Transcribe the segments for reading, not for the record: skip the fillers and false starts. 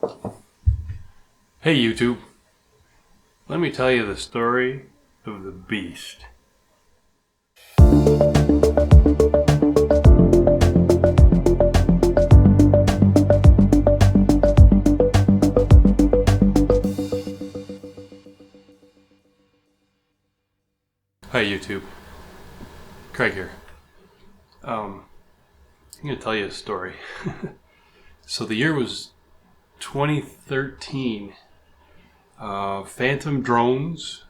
Hey YouTube, let me tell you the story of the beast. Hi YouTube, Craig here. I'm going to tell you a story. So the year was 2013. Phantom drones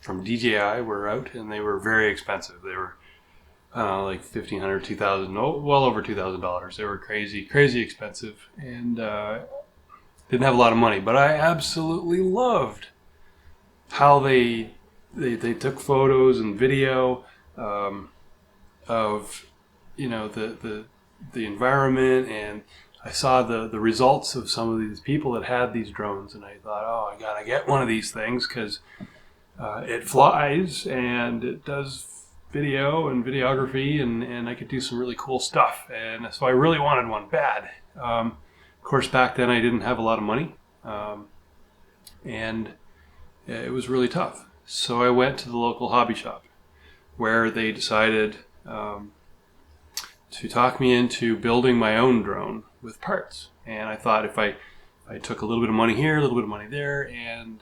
from DJI were out, and they were very expensive. They were like $1,500, $2,000, well over $2,000. They were crazy expensive, and didn't have a lot of money. But I absolutely loved how they took photos and video of the environment, and I saw the results of some of these people that had these drones, and I thought, oh, I gotta get one of these things because it flies and it does video and videography, and I could do some really cool stuff. And so I really wanted one bad. Of course, back then I didn't have a lot of money, and it was really tough. So I went to the local hobby shop where they decided to talk me into building my own drone with parts. And I thought if I took a little bit of money here, a little bit of money there, and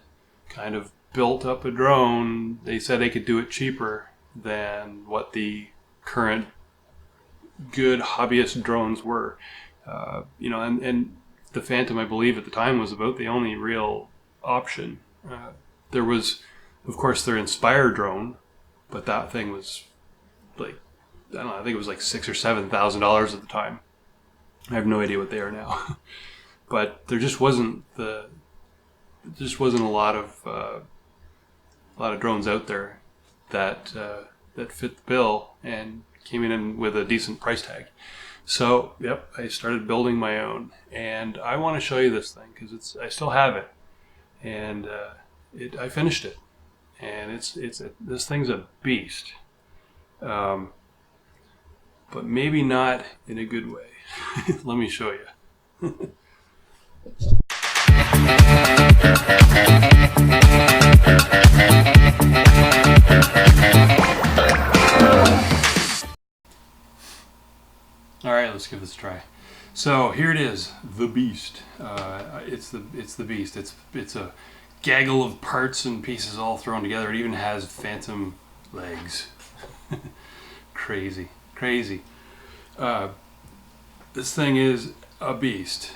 kind of built up a drone, they said they could do it cheaper than what the current good hobbyist drones were. And the Phantom, I believe at the time, was about the only real option. There was, of course, their Inspire drone, but that thing was like, I don't know, I think it was like $6,000 or $7,000 at the time. I have no idea what they are now. But there just wasn't a lot of drones out there that fit the bill and came in with a decent price tag. So, yep, I started building my own, and I want to show you this thing because I still have it, and I finished it, and this thing's a beast, but maybe not in a good way. Let me show you. All right, let's give this a try. So here it is, the beast. It's the beast. It's a gaggle of parts and pieces all thrown together. It even has Phantom legs. Crazy. This thing is a beast.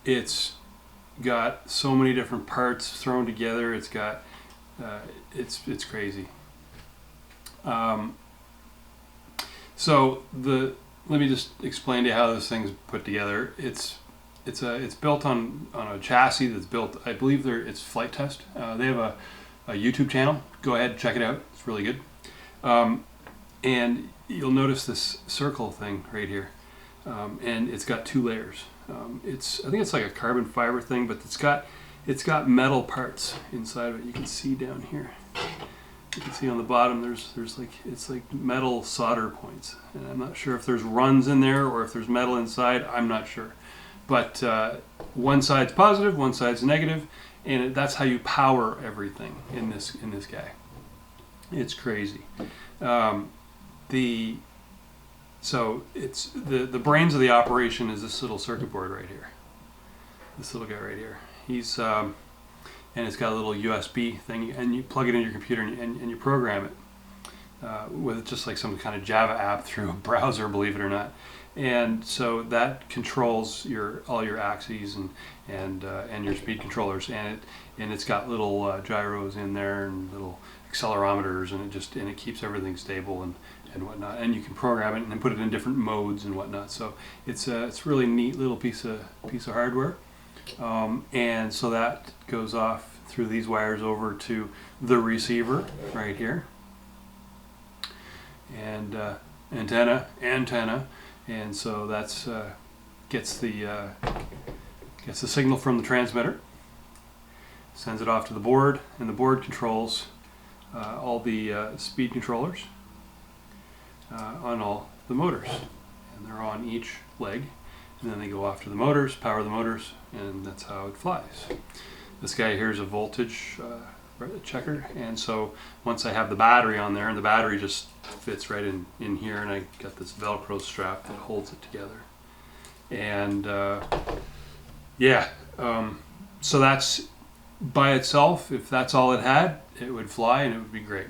It's got so many different parts thrown together. It's got it's crazy. Let me just explain to you how this thing's put together. It's built on a chassis that's built. I believe it's FliteTest. They have a YouTube channel. Go ahead, check it out. It's really good. And you'll notice this circle thing right here, and it's got two layers. I think it's like a carbon fiber thing, but it's got metal parts inside of it. You can see down here. You can see on the bottom there's like metal solder points, and I'm not sure if there's runs in there or if there's metal inside. I'm not sure, but one side's positive, one side's negative, and that's how you power everything in this guy. It's crazy. The brains of the operation is this little circuit board right here. This little guy right here. He's and it's got a little USB thing, and you plug it into your computer and you program it with just like some kind of Java app through a browser, believe it or not. And so that controls all your axes and your speed controllers, and it's got little gyros in there and little accelerometers, and it keeps everything stable and whatnot. And you can program it and put it in different modes and whatnot. So it's really neat little piece of hardware. And so that goes off through these wires over to the receiver right here, and antenna, and so that's gets the signal from the transmitter, sends it off to the board, and the board controls all the speed controllers on all the motors, and they're on each leg. and then they go off to the motors, power the motors, and that's how it flies. This guy here is a voltage checker, and so once I have the battery on there, and the battery just fits right in here, and I got this Velcro strap that holds it together. And so that's by itself, if that's all it had, it would fly and it would be great.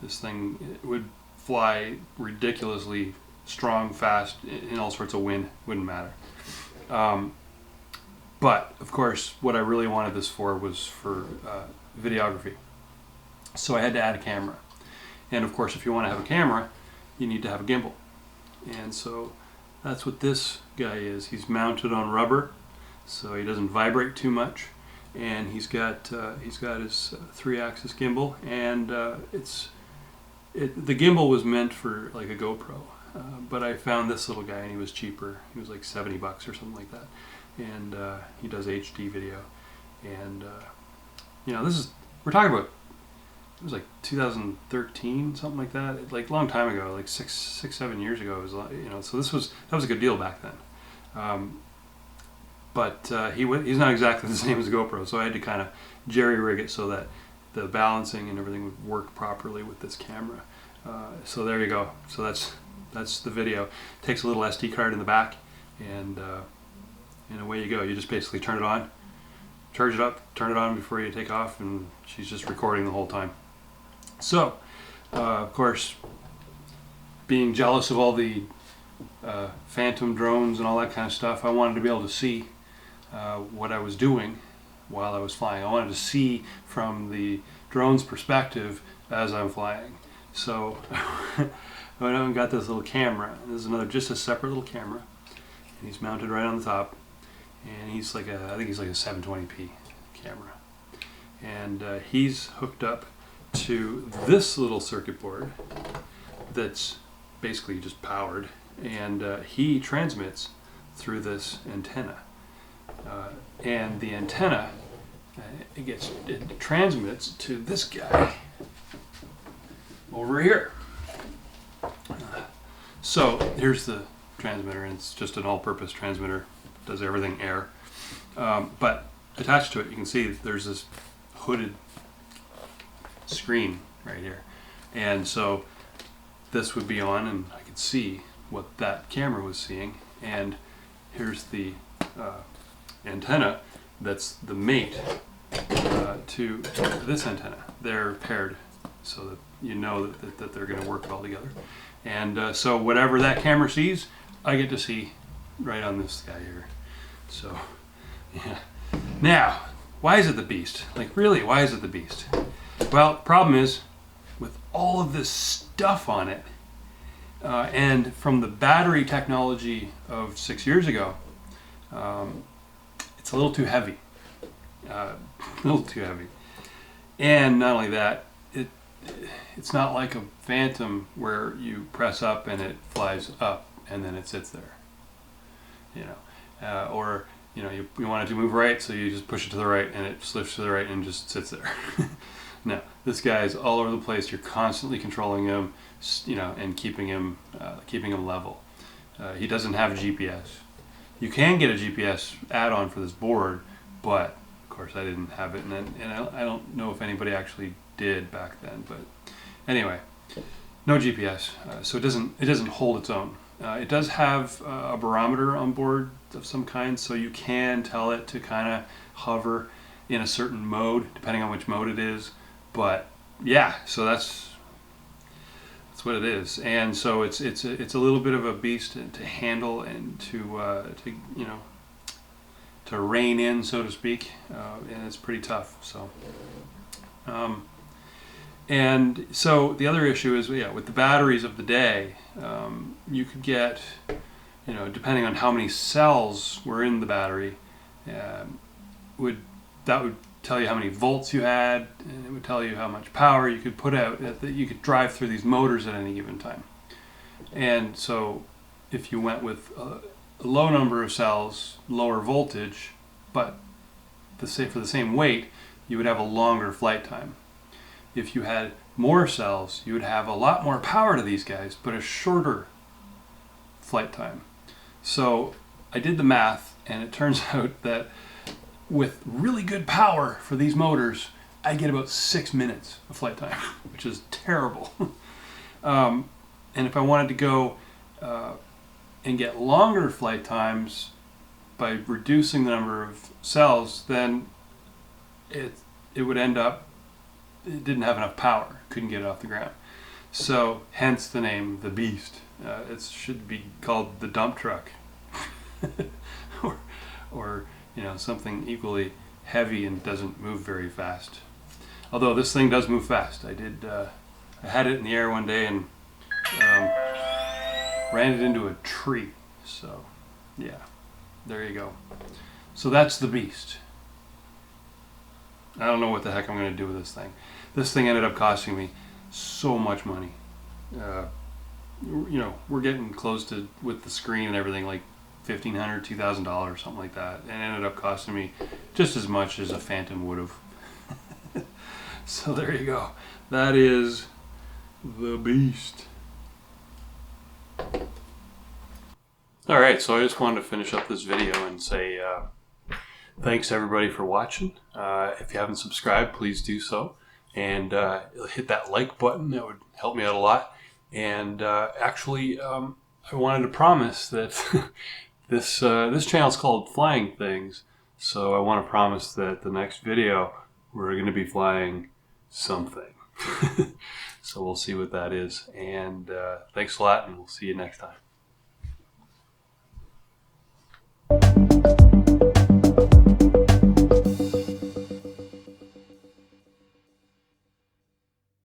This thing, it would fly ridiculously strong, fast, in all sorts of wind, wouldn't matter. But of course, what I really wanted this for was for videography. So I had to add a camera. And of course, if you want to have a camera, you need to have a gimbal. And so that's what this guy is. He's mounted on rubber, so he doesn't vibrate too much. And he's got his 3-axis gimbal, and the gimbal was meant for like a GoPro, but I found this little guy, and he was cheaper. He was like $70 or something like that, and he does HD video. And we're talking about, it was like 2013, something like that, like a long time ago, like 7 years ago. It was, so that was a good deal back then. But he's not exactly the same as a GoPro, so I had to kind of jerry-rig it so that the balancing and everything would work properly with this camera. So there you go. So that's the video. It takes a little SD card in the back, and away you go. You just basically turn it on, charge it up, turn it on before you take off, and she's just recording the whole time. So, of course, being jealous of all the phantom drones and all that kind of stuff, I wanted to be able to see what I was doing while I was flying. I wanted to see from the drone's perspective as I'm flying. So I went out and got this little camera. This is just a separate little camera, and he's mounted right on the top. And he's like I think he's like a 720p camera, and he's hooked up to this little circuit board that's basically just powered, and he transmits through this antenna. And the antenna, it transmits to this guy over here. So here's the transmitter, and it's just an all-purpose transmitter. Does everything air. But attached to it, you can see there's this hooded screen right here. And so this would be on, and I could see what that camera was seeing. And here's the antenna that's the mate to this antenna. They're paired so that you know that they're going to work well together. And so whatever that camera sees, I get to see right on this guy here. So, yeah. Now, why is it the beast? Like, really, why is it the beast? Well, the problem is, with all of this stuff on it, and from the battery technology of 6 years ago, it's a little too heavy. A little too heavy. And not only that, it's not like a Phantom where you press up and it flies up and then it sits there. Or you want it to move right, so you just push it to the right and it slips to the right and just sits there. No, this guy's all over the place. You're constantly controlling him, and keeping him level. He doesn't have GPS. You can get a GPS add-on for this board, but of course I didn't have it, and I don't know if anybody actually did back then. But anyway, no GPS, so it doesn't hold its own. It does have a barometer on board of some kind, so you can tell it to kind of hover in a certain mode, depending on which mode it is. But yeah, so that's what it is, and so it's a little bit of a beast to handle and to rein in, so to speak, and it's pretty tough. So. And so the other issue is, with the batteries of the day, you could get, depending on how many cells were in the battery, that would tell you how many volts you had, and it would tell you how much power you could put out, that you could drive through these motors at any given time. And so if you went with a low number of cells, lower voltage, but for the same weight, you would have a longer flight time. If you had more cells, you would have a lot more power to these guys, but a shorter flight time. So I did the math, and it turns out that with really good power for these motors, I get about 6 minutes of flight time, which is terrible. And if I wanted to go and get longer flight times by reducing the number of cells, then it would end up, it didn't have enough power, couldn't get it off the ground. So hence the name, the Beast. It should be called the dump truck, or you know, something equally heavy and doesn't move very fast. Although this thing does move fast. I had it in the air one day and ran it into a tree. So yeah, there you go. So that's the Beast. I don't know what the heck I'm going to do with this thing. This thing ended up costing me so much money. You know, we're getting close to, with the screen and everything, like $1,500, $2,000, something like that. And it ended up costing me just as much as a Phantom would have. So there you go. That is the Beast. Alright, so I just wanted to finish up this video and say thanks everybody for watching. If you haven't subscribed, please do so. And hit that like button. That would help me out a lot. And actually, I wanted to promise that this channel is called Flying Things. So I want to promise that the next video we're going to be flying something. So we'll see what that is. And thanks a lot, and we'll see you next time.